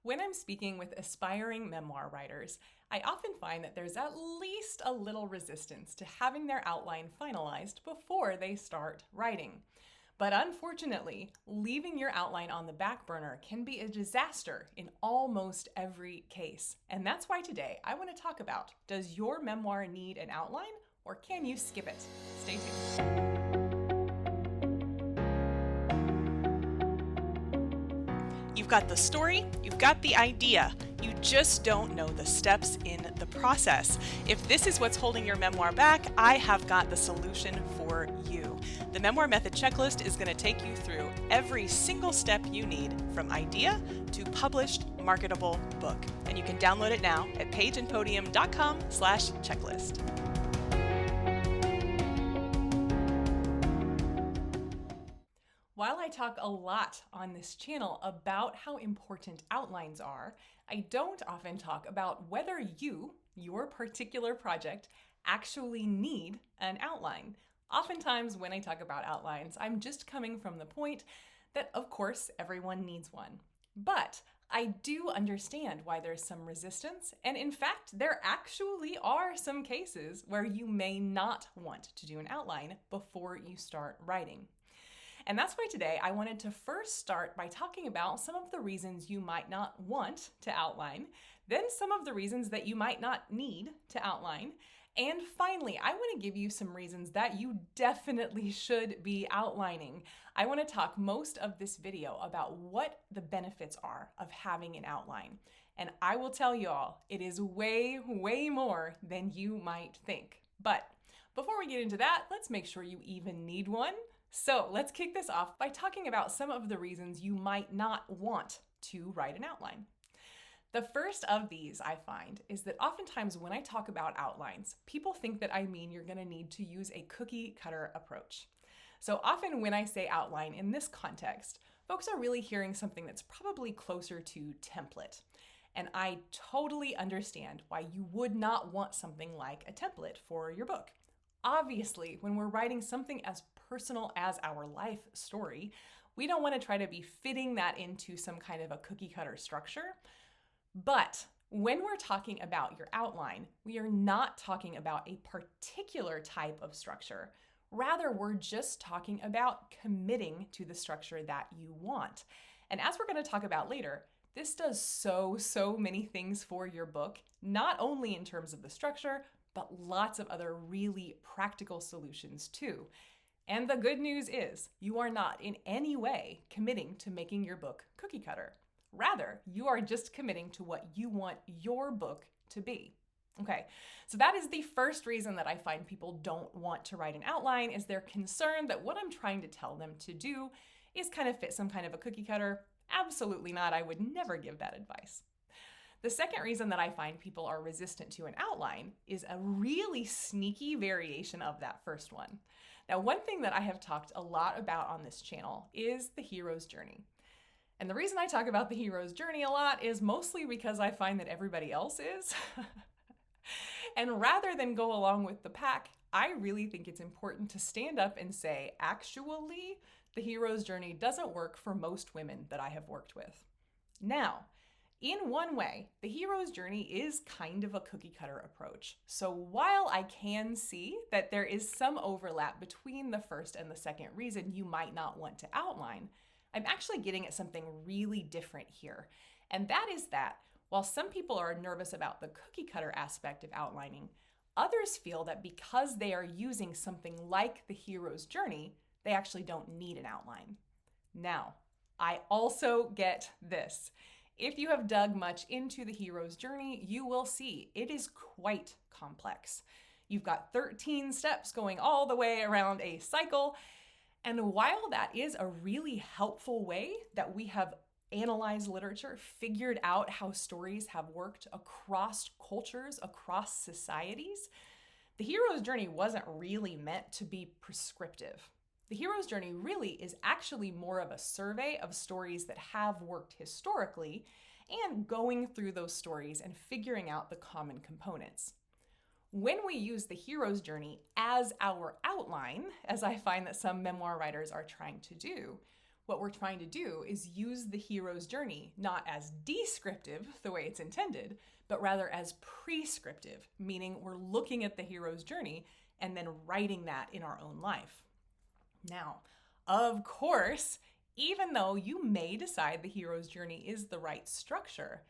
When I'm speaking with aspiring memoir writers, I often find that there's at least a little resistance to having their outline finalized before they start writing. But unfortunately, leaving your outline on the back burner can be a disaster in almost every case. And that's why today I want to talk about, does your memoir need an outline or can you skip it? Stay tuned. You've got the story, you've got the idea, you just don't know the steps in the process. If this is what's holding your memoir back, I have got the solution for you. The Memoir Method Checklist is going to take you through every single step you need from idea to published, marketable book. And you can download it now at pageandpodium.com/checklist. While I talk a lot on this channel about how important outlines are, I don't often talk about whether your particular project, actually need an outline. Oftentimes when I talk about outlines, I'm just coming from the point that, of course, everyone needs one. But I do understand why there's some resistance, and in fact, there actually are some cases where you may not want to do an outline before you start writing. And that's why today I wanted to first start by talking about some of the reasons you might not want to outline, then some of the reasons that you might not need to outline, and finally, I want to give you some reasons that you definitely should be outlining. I want to talk most of this video about what the benefits are of having an outline. And I will tell you all, it is way, way more than you might think. But before we get into that, let's make sure you even need one. So let's kick this off by talking about some of the reasons you might not want to write an outline. The first of these I find is that oftentimes when I talk about outlines, people think that I mean you're going to need to use a cookie cutter approach. So often when I say outline in this context, folks are really hearing something that's probably closer to template. And I totally understand why you would not want something like a template for your book. Obviously, when we're writing something as personal as our life story, we don't want to try to be fitting that into some kind of a cookie cutter structure. But when we're talking about your outline, we are not talking about a particular type of structure. Rather, we're just talking about committing to the structure that you want. And as we're going to talk about later, this does so many things for your book, not only in terms of the structure, but lots of other really practical solutions too. And the good news is you are not in any way committing to making your book cookie cutter. Rather, you are just committing to what you want your book to be. Okay, so that is the first reason that I find people don't want to write an outline, is they're concerned that what I'm trying to tell them to do is kind of fit some kind of a cookie cutter. Absolutely not. I would never give that advice. The second reason that I find people are resistant to an outline is a really sneaky variation of that first one. Now, one thing that I have talked a lot about on this channel is the hero's journey. And the reason I talk about the hero's journey a lot is mostly because I find that everybody else is. And rather than go along with the pack, I really think it's important to stand up and say, actually, the hero's journey doesn't work for most women that I have worked with. Now, in one way, the hero's journey is kind of a cookie cutter approach. So while I can see that there is some overlap between the first and the second reason you might not want to outline, I'm actually getting at something really different here. And that is that while some people are nervous about the cookie cutter aspect of outlining, others feel that because they are using something like the hero's journey, they actually don't need an outline. Now, I also get this. If you have dug much into the hero's journey, you will see it is quite complex. You've got 13 steps going all the way around a cycle. And while that is a really helpful way that we have analyzed literature, figured out how stories have worked across cultures, across societies, the hero's journey wasn't really meant to be prescriptive. The hero's journey really is actually more of a survey of stories that have worked historically and going through those stories and figuring out the common components. When we use the hero's journey as our outline, as I find that some memoir writers are trying to do, What we're trying to do is use the hero's journey not as descriptive, the way it's intended, but rather as prescriptive, meaning we're looking at the hero's journey and then writing that in our own life. Now, of course, even though you may decide the hero's journey is the right structure,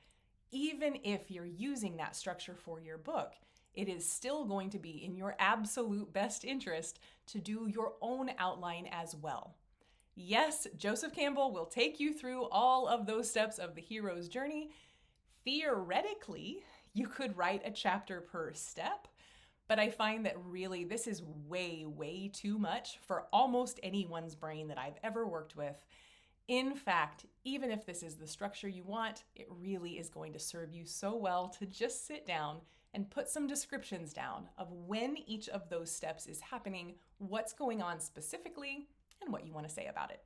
even if you're using that structure for your book, it is still going to be in your absolute best interest to do your own outline as well. Yes, Joseph Campbell will take you through all of those steps of the hero's journey. Theoretically, you could write a chapter per step, but I find that really this is way, way too much for almost anyone's brain that I've ever worked with. In fact, even if this is the structure you want, it really is going to serve you so well to just sit down and put some descriptions down of when each of those steps is happening, what's going on specifically, and what you want to say about it.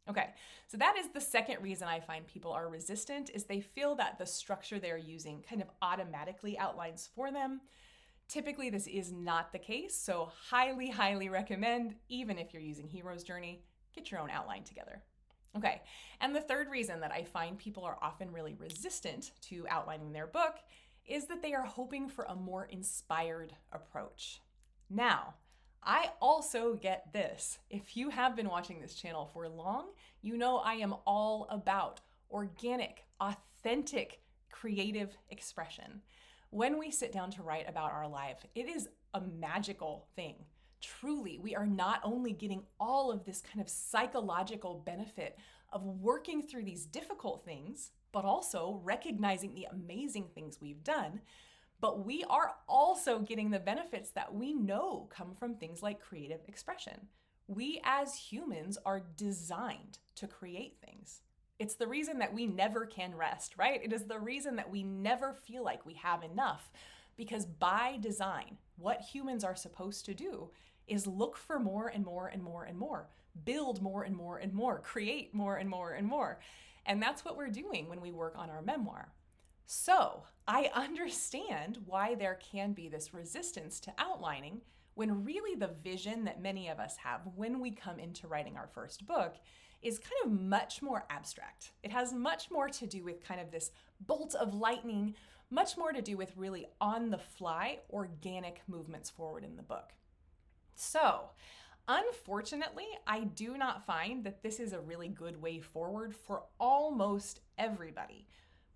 Okay, so that is the second reason I find people are resistant, is they feel that the structure they're using kind of automatically outlines for them. Typically, this is not the case, so highly, highly recommend, even if you're using Hero's Journey, get your own outline together. Okay, and the third reason that I find people are often really resistant to outlining their book is that they are hoping for a more inspired approach. Now, I also get this. If you have been watching this channel for long, you know I am all about organic, authentic, creative expression. When we sit down to write about our life, it is a magical thing. Truly, we are not only getting all of this kind of psychological benefit of working through these difficult things, but also recognizing the amazing things we've done. But we are also getting the benefits that we know come from things like creative expression. We as humans are designed to create things. It's the reason that we never can rest, right? It is the reason that we never feel like we have enough, because by design, what humans are supposed to do is look for more and more and more and more, build more and more and more, create more and more and more. And that's what we're doing when we work on our memoir. So I understand why there can be this resistance to outlining, when really the vision that many of us have when we come into writing our first book is kind of much more abstract. It has much more to do with kind of this bolt of lightning, much more to do with really on the fly, organic movements forward in the book. So, unfortunately, I do not find that this is a really good way forward for almost everybody.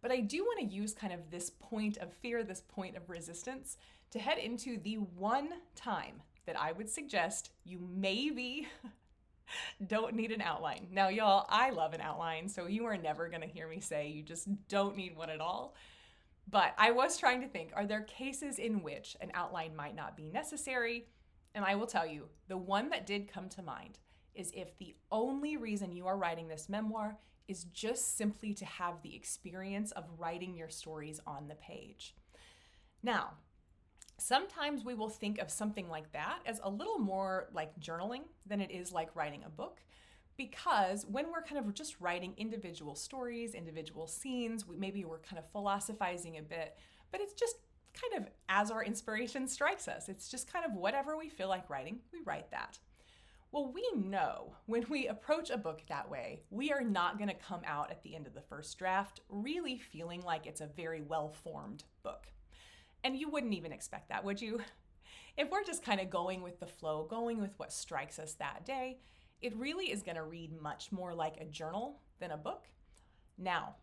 But I do want to use kind of this point of fear, this point of resistance, to head into the one time that I would suggest you maybe don't need an outline. Now, y'all, I love an outline, so you are never going to hear me say you just don't need one at all. But I was trying to think, are there cases in which an outline might not be necessary? And I will tell you, the one that did come to mind is if the only reason you are writing this memoir is just simply to have the experience of writing your stories on the page. Now, sometimes we will think of something like that as a little more like journaling than it is like writing a book, because when we're kind of just writing individual stories, individual scenes, maybe we're kind of philosophizing a bit, but it's just kind of as our inspiration strikes us. It's just kind of whatever we feel like writing, we write that. Well, we know when we approach a book that way, we are not going to come out at the end of the first draft really feeling like it's a very well-formed book. And you wouldn't even expect that, would you? If we're just kind of going with the flow, going with what strikes us that day, it really is going to read much more like a journal than a book. Now,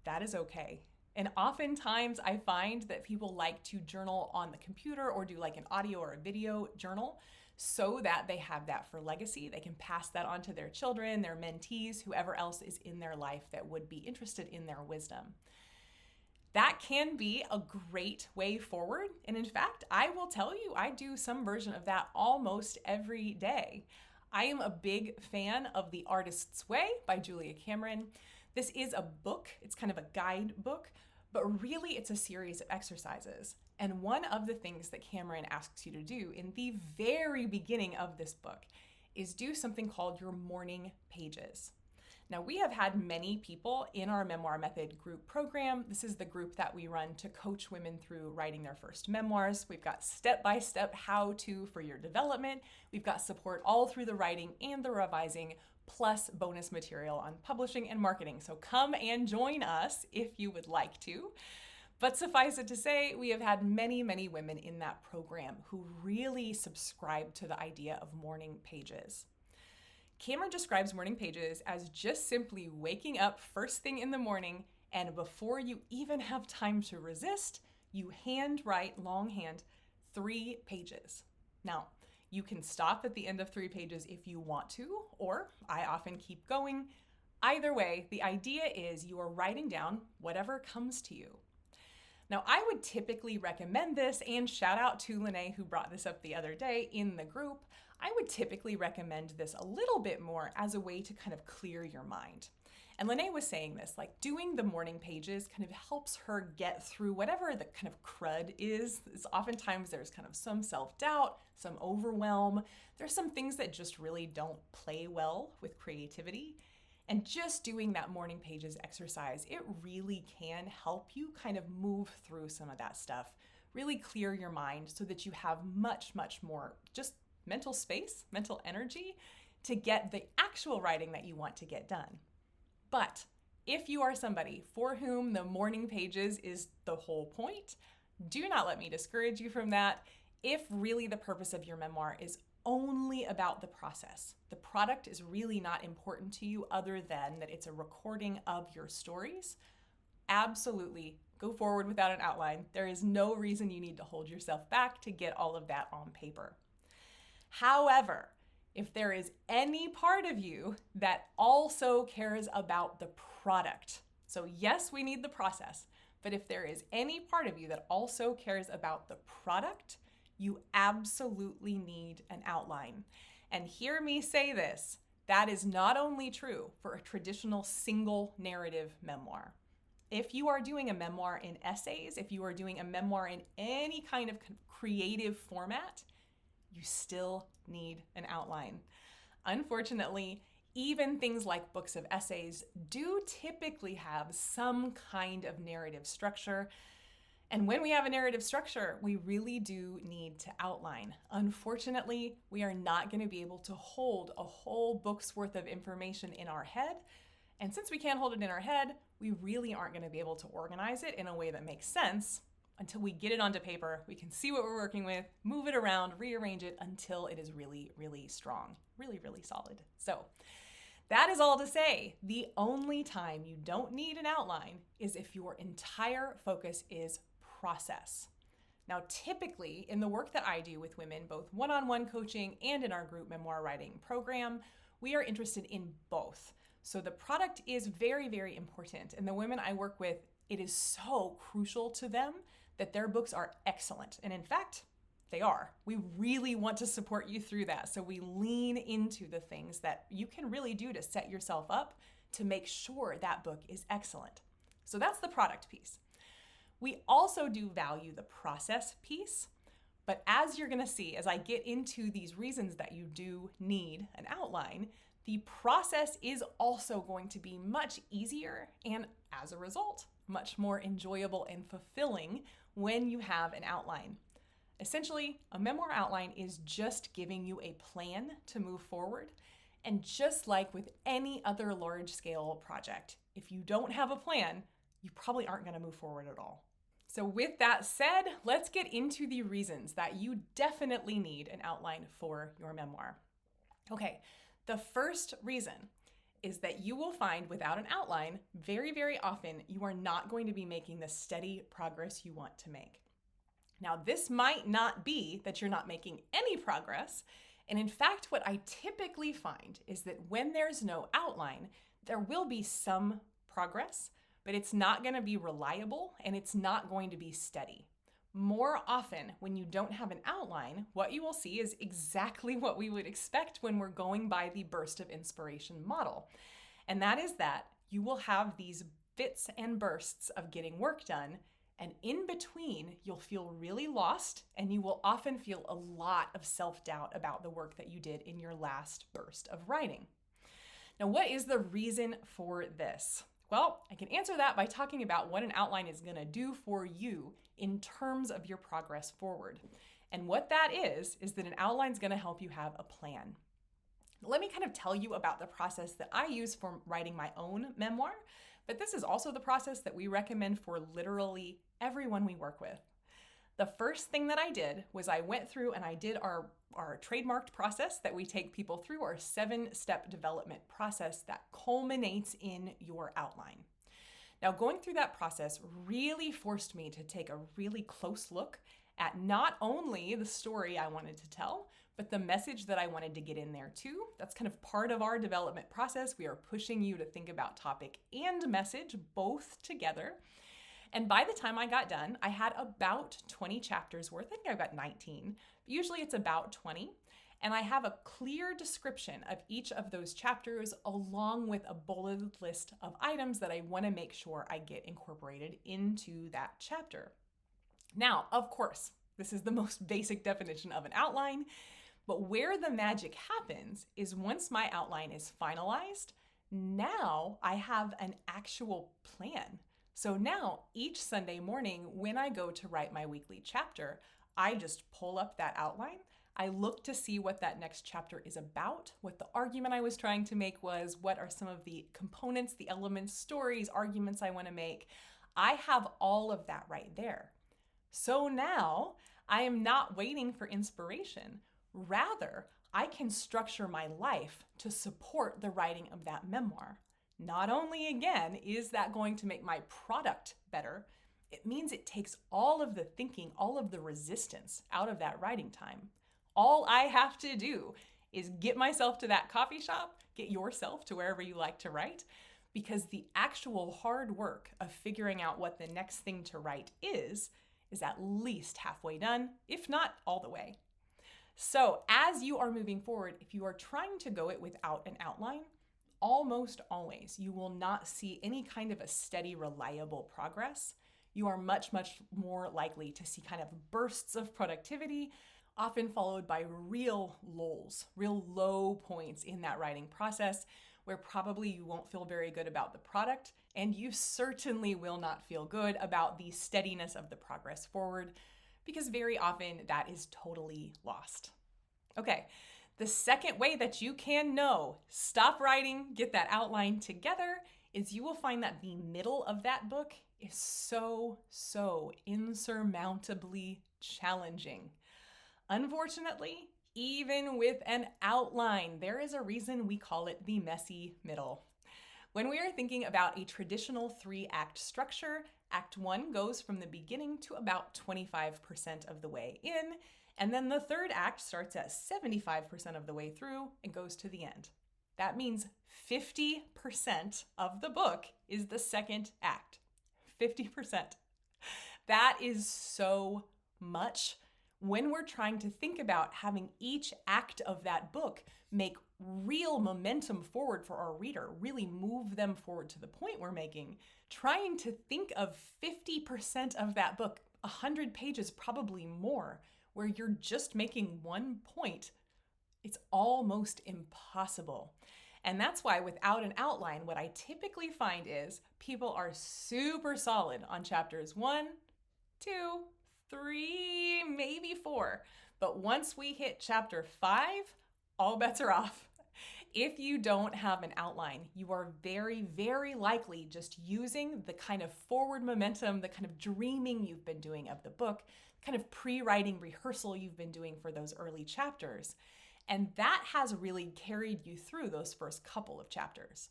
that is okay. And oftentimes I find that people like to journal on the computer or do like an audio or a video journal so that they have that for legacy. They can pass that on to their children, their mentees, whoever else is in their life that would be interested in their wisdom. That can be a great way forward. And in fact, I will tell you, I do some version of that almost every day. I am a big fan of The Artist's Way by Julia Cameron. This is a book. It's kind of a guidebook, but really it's a series of exercises. And one of the things that Cameron asks you to do in the very beginning of this book is do something called your morning pages. Now, we have had many people in our Memoir Method group program. This is the group that we run to coach women through writing their first memoirs. We've got step-by-step how-to for your development. We've got support all through the writing and the revising plus bonus material on publishing and marketing. So come and join us if you would like to. But suffice it to say, we have had many, many women in that program who really subscribe to the idea of morning pages. Cameron describes morning pages as just simply waking up first thing in the morning, and before you even have time to resist, you handwrite longhand 3 pages. Now, you can stop at the end of 3 pages if you want to, or I often keep going. Either way, the idea is you are writing down whatever comes to you. Now, I would typically recommend this, and shout out to Lene who brought this up the other day in the group. I would typically recommend this a little bit more as a way to kind of clear your mind. And Lene was saying this, like doing the morning pages kind of helps her get through whatever the kind of crud is. Oftentimes there's kind of some self-doubt, some overwhelm. There's some things that just really don't play well with creativity. And just doing that morning pages exercise, it really can help you kind of move through some of that stuff, really clear your mind so that you have much, much more just mental space, mental energy to get the actual writing that you want to get done. But if you are somebody for whom the morning pages is the whole point, do not let me discourage you from that. If really the purpose of your memoir is only about the process, the product is really not important to you other than that it's a recording of your stories, absolutely go forward without an outline. There is no reason you need to hold yourself back to get all of that on paper. However, if there is any part of you that also cares about the product, so yes, we need the process, but if there is any part of you that also cares about the product, you absolutely need an outline. And hear me say this, that is not only true for a traditional single narrative memoir. If you are doing a memoir in essays, if you are doing a memoir in any kind of creative format, you still need an outline. Unfortunately, even things like books of essays do typically have some kind of narrative structure. And when we have a narrative structure, we really do need to outline. Unfortunately, we are not going to be able to hold a whole book's worth of information in our head. And since we can't hold it in our head, we really aren't going to be able to organize it in a way that makes sense. Until we get it onto paper, we can see what we're working with, move it around, rearrange it until it is really, really strong, really, really solid. So that is all to say, the only time you don't need an outline is if your entire focus is process. Now, typically in the work that I do with women, both one-on-one coaching and in our group memoir writing program, we are interested in both. So the product is very, very important. And the women I work with, it is so crucial to them that their books are excellent. And in fact, they are. We really want to support you through that. So we lean into the things that you can really do to set yourself up to make sure that book is excellent. So that's the product piece. We also do value the process piece, but as you're gonna see, as I get into these reasons that you do need an outline, the process is also going to be much easier and as a result, much more enjoyable and fulfilling when you have an outline. Essentially, a memoir outline is just giving you a plan to move forward. And just like with any other large-scale project, if you don't have a plan, you probably aren't going to move forward at all. So with that said, let's get into the reasons that you definitely need an outline for your memoir. Okay, the first reason is that you will find without an outline, very, very often, you are not going to be making the steady progress you want to make. Now, this might not be that you're not making any progress. And in fact, what I typically find is that when there's no outline, there will be some progress, but it's not going to be reliable and it's not going to be steady. More often, when you don't have an outline, what you will see is exactly what we would expect when we're going by the burst of inspiration model. And that is that you will have these fits and bursts of getting work done, and in between, you'll feel really lost, and you will often feel a lot of self-doubt about the work that you did in your last burst of writing. Now, what is the reason for this? Well, I can answer that by talking about what an outline is going to do for you in terms of your progress forward. And what that is that an outline is going to help you have a plan. Let me kind of tell you about the process that I use for writing my own memoir, but this is also the process that we recommend for literally everyone we work with. The first thing that I did was I went through and I did our trademarked process that we take people through, our 7-step development process that culminates in your outline. Now, going through that process really forced me to take a really close look at not only the story I wanted to tell, but the message that I wanted to get in there too. That's kind of part of our development process. We are pushing you to think about topic and message both together. And by the time I got done, I had about 20 chapters worth. I think I've got 19. Usually it's about 20. And I have a clear description of each of those chapters along with a bulleted list of items that I want to make sure I get incorporated into that chapter. Now, of course, this is the most basic definition of an outline, but where the magic happens is once my outline is finalized, now I have an actual plan. So now each Sunday morning when I go to write my weekly chapter, I just pull up that outline. I look to see what that next chapter is about, what the argument I was trying to make was, what are some of the components, the elements, stories, arguments I want to make. I have all of that right there. So now I am not waiting for inspiration. Rather, I can structure my life to support the writing of that memoir. Not only, again, is that going to make my product better, it means it takes all of the thinking, all of the resistance out of that writing time. All I have to do is get myself to that coffee shop, get yourself to wherever you like to write, because the actual hard work of figuring out what the next thing to write is at least halfway done, if not all the way. So as you are moving forward, if you are trying to go it without an outline, almost always you will not see any kind of a steady, reliable progress. You are much, much more likely to see kind of bursts of productivity, often followed by real lulls, real low points in that writing process where probably you won't feel very good about the product, and you certainly will not feel good about the steadiness of the progress forward, because very often that is totally lost. Okay, the second way that you can know, stop writing, get that outline together, is you will find that the middle of that book is so insurmountably challenging. Unfortunately, even with an outline, there is a reason we call it the messy middle. When we are thinking about a traditional 3-act structure, Act 1 goes from the beginning to about 25% of the way in, and then the third act starts at 75% of the way through and goes to the end. That means 50% of the book is the second act. 50%. That is so much. When we're trying to think about having each act of that book make real momentum forward for our reader, really move them forward to the point we're making, trying to think of 50% of that book, 100 pages, probably more, where you're just making one point, it's almost impossible. And that's why without an outline, what I typically find is people are super solid on chapters 1, 2, 3, maybe 4. But once we hit chapter 5, all bets are off. If you don't have an outline, you are very, very likely just using the kind of forward momentum, the kind of dreaming you've been doing of the book, kind of pre-writing rehearsal you've been doing for those early chapters. And that has really carried you through those first couple of chapters.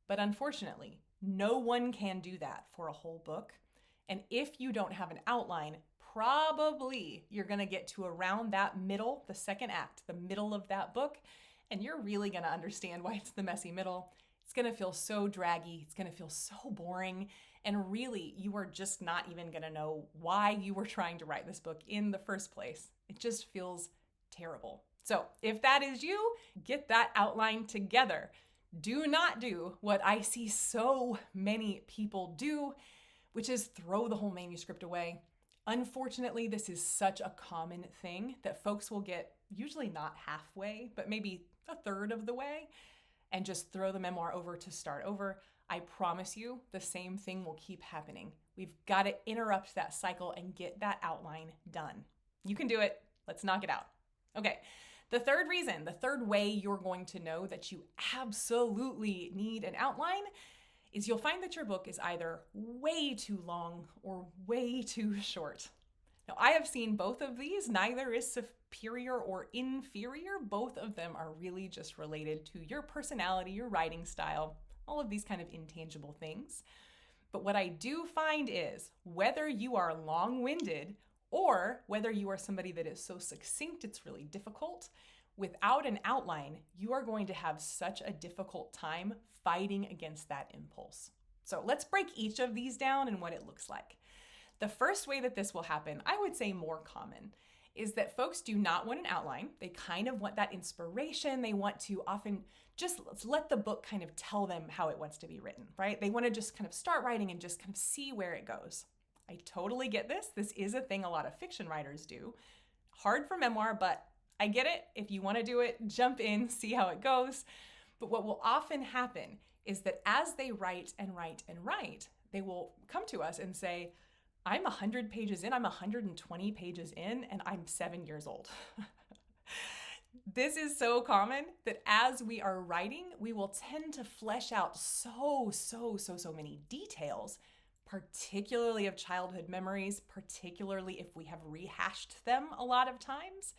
But unfortunately, no one can do that for a whole book. And if you don't have an outline, probably you're going to get to around that middle, the second act, the middle of that book, and you're really going to understand why it's the messy middle. It's going to feel so draggy. It's going to feel so boring. And really, you are just not even going to know why you were trying to write this book in the first place. It just feels terrible. So if that is you, get that outline together. Do not do what I see so many people do, which is throw the whole manuscript away. Unfortunately, this is such a common thing that folks will get usually not halfway, but maybe a third of the way and just throw the memoir over to start over. I promise you the same thing will keep happening. We've got to interrupt that cycle and get that outline done. You can do it. Let's knock it out. Okay. The third reason, the third way you're going to know that you absolutely need an outline is you'll find that your book is either way too long or way too short. Now, I have seen both of these. Neither is superior or inferior. Both of them are really just related to your personality, your writing style, all of these kind of intangible things. But what I do find is whether you are long-winded or whether you are somebody that is so succinct it's really difficult, without an outline, you are going to have such a difficult time fighting against that impulse. So let's break each of these down and what it looks like. The first way that this will happen, I would say more common, is that folks do not want an outline. They kind of want that inspiration. They want to often just let the book kind of tell them how it wants to be written, right? They want to just kind of start writing and just kind of see where it goes. I totally get this. This is a thing a lot of fiction writers do. Hard for memoir, but I get it. If you want to do it, jump in, see how it goes. But what will often happen is that as they write and write and write, they will come to us and say, I'm 100 pages in, I'm 120 pages in, and I'm 7 years old. This is so common that as we are writing, we will tend to flesh out so many details, particularly of childhood memories, particularly if we have rehashed them a lot of times.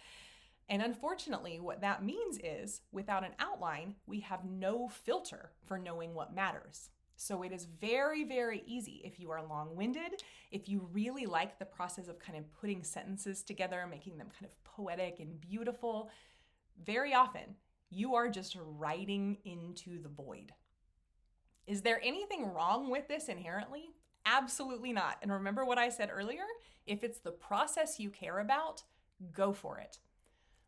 And unfortunately, what that means is without an outline, we have no filter for knowing what matters. So it is very easy if you are long-winded, if you really like the process of kind of putting sentences together, making them kind of poetic and beautiful, very often you are just writing into the void. Is there anything wrong with this inherently? Absolutely not. And remember what I said earlier? If it's the process you care about, go for it.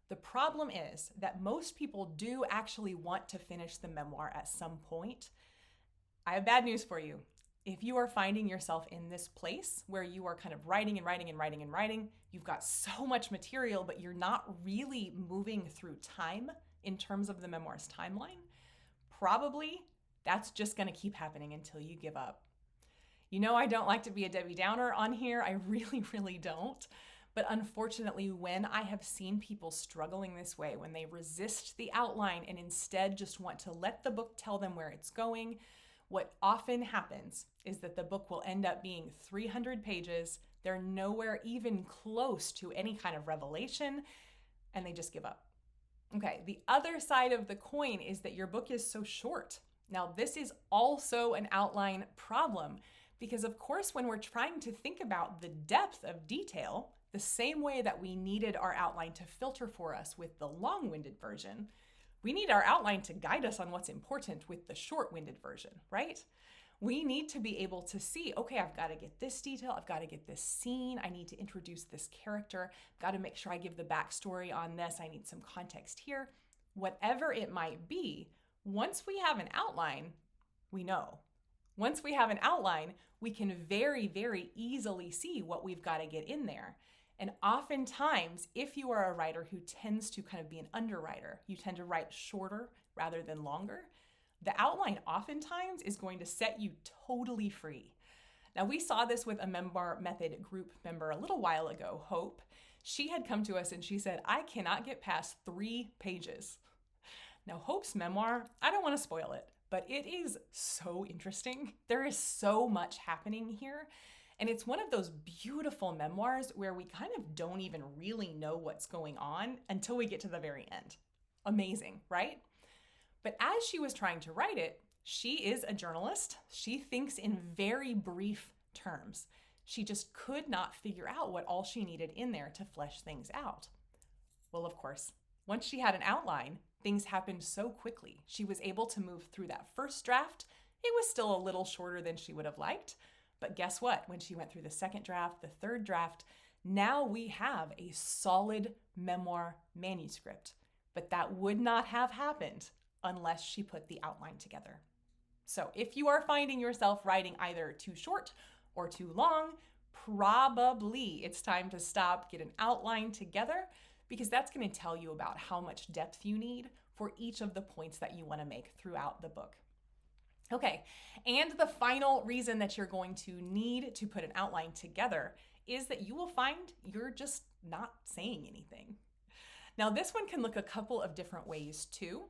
The problem is that most people do actually want to finish the memoir at some point. I have bad news for you. If you are finding yourself in this place where you are kind of writing and writing and writing and writing, you've got so much material, but you're not really moving through time in terms of the memoir's timeline, probably that's just going to keep happening until you give up. You know, I don't like to be a Debbie Downer on here. I really don't. But unfortunately, when I have seen people struggling this way, when they resist the outline and instead just want to let the book tell them where it's going, what often happens is that the book will end up being 300 pages. They're nowhere even close to any kind of revelation, and they just give up. Okay, the other side of the coin is that your book is so short. Now, this is also an outline problem because, of course, when we're trying to think about the depth of detail, the same way that we needed our outline to filter for us with the long-winded version, we need our outline to guide us on what's important with the short-winded version, right? We need to be able to see, okay, I've got to get this detail, I've got to get this scene, I need to introduce this character, I've got to make sure I give the backstory on this, I need some context here. Whatever it might be, once we have an outline, we know. Once we have an outline, we can very easily see what we've got to get in there. And oftentimes, if you are a writer who tends to kind of be an underwriter, you tend to write shorter rather than longer, the outline oftentimes is going to set you totally free. Now, we saw this with a Memoir Method group member a little while ago, Hope. She had come to us and she said, I cannot get past 3 pages. Now, Hope's memoir, I don't want to spoil it, but it is so interesting. There is so much happening here. And it's one of those beautiful memoirs where we kind of don't even really know what's going on until we get to the very end. Amazing, right? But as she was trying to write it, she is a journalist. She thinks in very brief terms. She just could not figure out what all she needed in there to flesh things out. Well, of course, once she had an outline, things happened so quickly. She was able to move through that first draft. It was still a little shorter than she would have liked. But guess what? When she went through the second draft, the third draft, now we have a solid memoir manuscript. But that would not have happened unless she put the outline together. So if you are finding yourself writing either too short or too long, probably it's time to stop, get an outline together, because that's going to tell you about how much depth you need for each of the points that you want to make throughout the book. Okay, and the final reason that you're going to need to put an outline together is that you will find you're just not saying anything. Now, this one can look a couple of different ways too.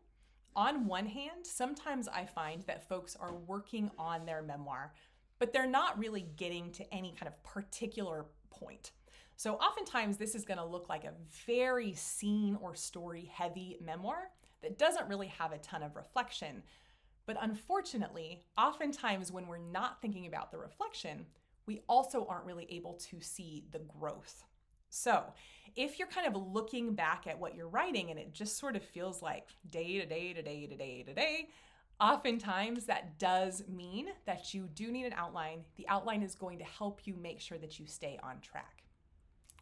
On one hand, sometimes I find that folks are working on their memoir, but they're not really getting to any kind of particular point. So oftentimes this is going to look like a very scene or story heavy memoir that doesn't really have a ton of reflection. But unfortunately, oftentimes when we're not thinking about the reflection, we also aren't really able to see the growth. So if you're kind of looking back at what you're writing and it just sort of feels like day to day to day to day to day, oftentimes that does mean that you do need an outline. The outline is going to help you make sure that you stay on track.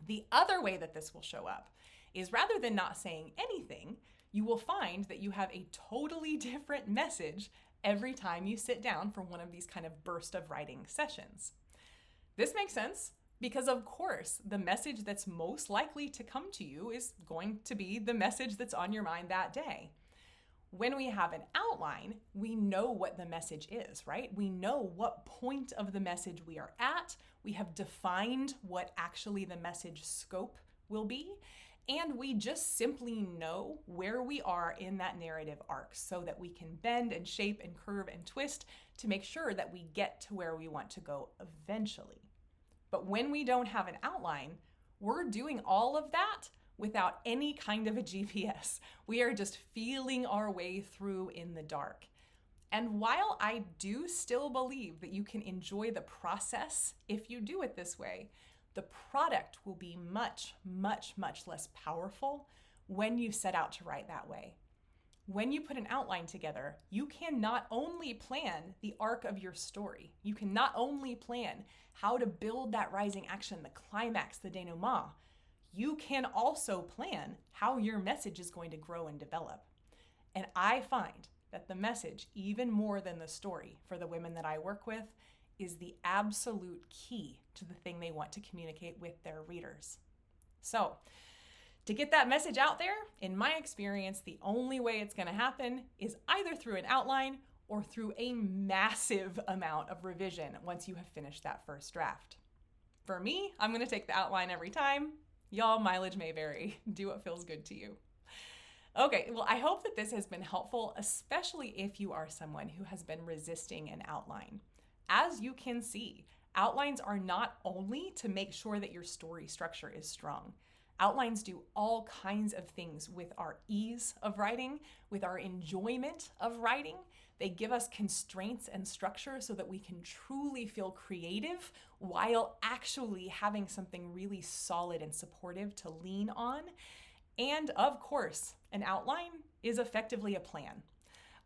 The other way that this will show up is rather than not saying anything, you will find that you have a totally different message every time you sit down for one of these kind of burst of writing sessions. This makes sense because, of course, the message that's most likely to come to you is going to be the message that's on your mind that day. When we have an outline, we know what the message is, right? We know what point of the message we are at. We have defined what actually the message scope will be. And we just simply know where we are in that narrative arc so that we can bend and shape and curve and twist to make sure that we get to where we want to go eventually. But when we don't have an outline, we're doing all of that without any kind of a GPS. We are just feeling our way through in the dark. And while I do still believe that you can enjoy the process if you do it this way, the product will be much, much, much less powerful when you set out to write that way. When you put an outline together, you can not only plan the arc of your story, you can not only plan how to build that rising action, the climax, the denouement, you can also plan how your message is going to grow and develop. And I find that the message, even more than the story for the women that I work with, is the absolute key to the thing they want to communicate with their readers. So, to get that message out there, in my experience, the only way it's going to happen is either through an outline or through a massive amount of revision once you have finished that first draft. For me, I'm going to take the outline every time. Y'all, mileage may vary. Do what feels good to you. Okay, well, I hope that this has been helpful, especially if you are someone who has been resisting an outline. As you can see, outlines are not only to make sure that your story structure is strong. Outlines do all kinds of things with our ease of writing, with our enjoyment of writing. They give us constraints and structure so that we can truly feel creative while actually having something really solid and supportive to lean on. And of course, an outline is effectively a plan.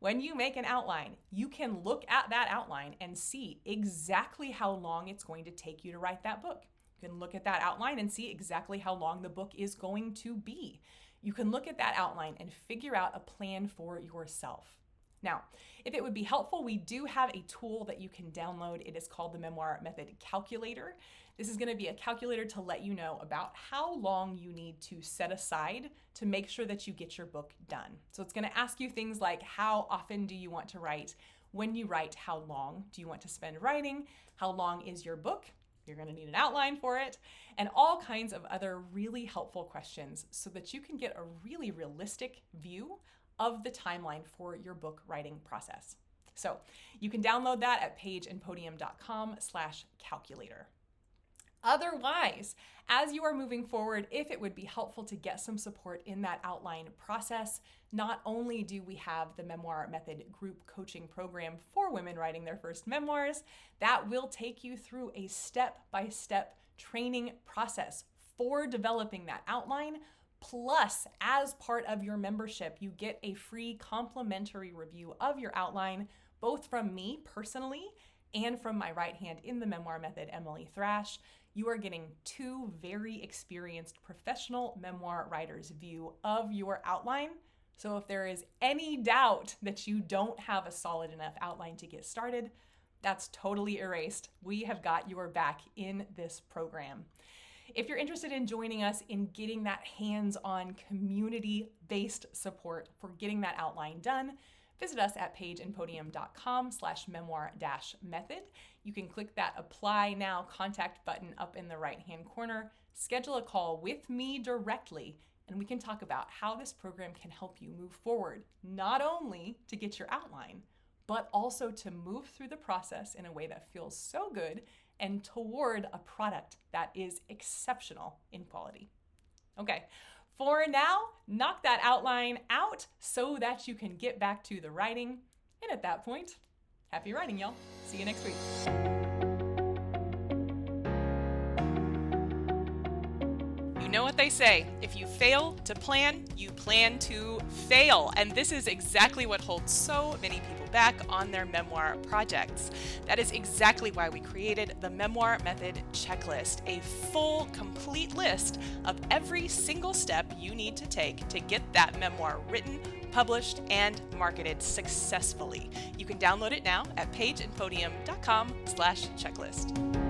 When you make an outline, you can look at that outline and see exactly how long it's going to take you to write that book. You can look at that outline and see exactly how long the book is going to be. You can look at that outline and figure out a plan for yourself. Now, if it would be helpful, we do have a tool that you can download. It is called the Memoir Method Calculator. This is going to be a calculator to let you know about how long you need to set aside to make sure that you get your book done. So it's going to ask you things like, how often do you want to write? When you write, how long do you want to spend writing? How long is your book? You're going to need an outline for it, and all kinds of other really helpful questions so that you can get a really realistic view of the timeline for your book writing process. So you can download that at pageandpodium.com/calculator. Otherwise, as you are moving forward, if it would be helpful to get some support in that outline process, not only do we have the Memoir Method group coaching program for women writing their first memoirs, that will take you through a step-by-step training process for developing that outline. Plus, as part of your membership, you get a free complimentary review of your outline, both from me personally and from my right hand in the Memoir Method, Emily Thrash. You are getting two very experienced professional memoir writers' view of your outline. So if there is any doubt that you don't have a solid enough outline to get started, that's totally erased. We have got your back in this program. If you're interested in joining us in getting that hands-on community-based support for getting that outline done, visit us at pageandpodium.com/memoir-method. You can click that Apply Now contact button up in the right-hand corner, schedule a call with me directly, and we can talk about how this program can help you move forward, not only to get your outline, but also to move through the process in a way that feels so good and toward a product that is exceptional in quality. Okay, for now, knock that outline out so that you can get back to the writing. And at that point, happy writing, y'all. See you next week. You know what they say, if you fail to plan, you plan to fail. And this is exactly what holds so many people back on their memoir projects. That is exactly why we created the Memoir Method Checklist, a full, complete list of every single step you need to take to get that memoir written, published, and marketed successfully. You can download it now at pageandpodium.com/checklist.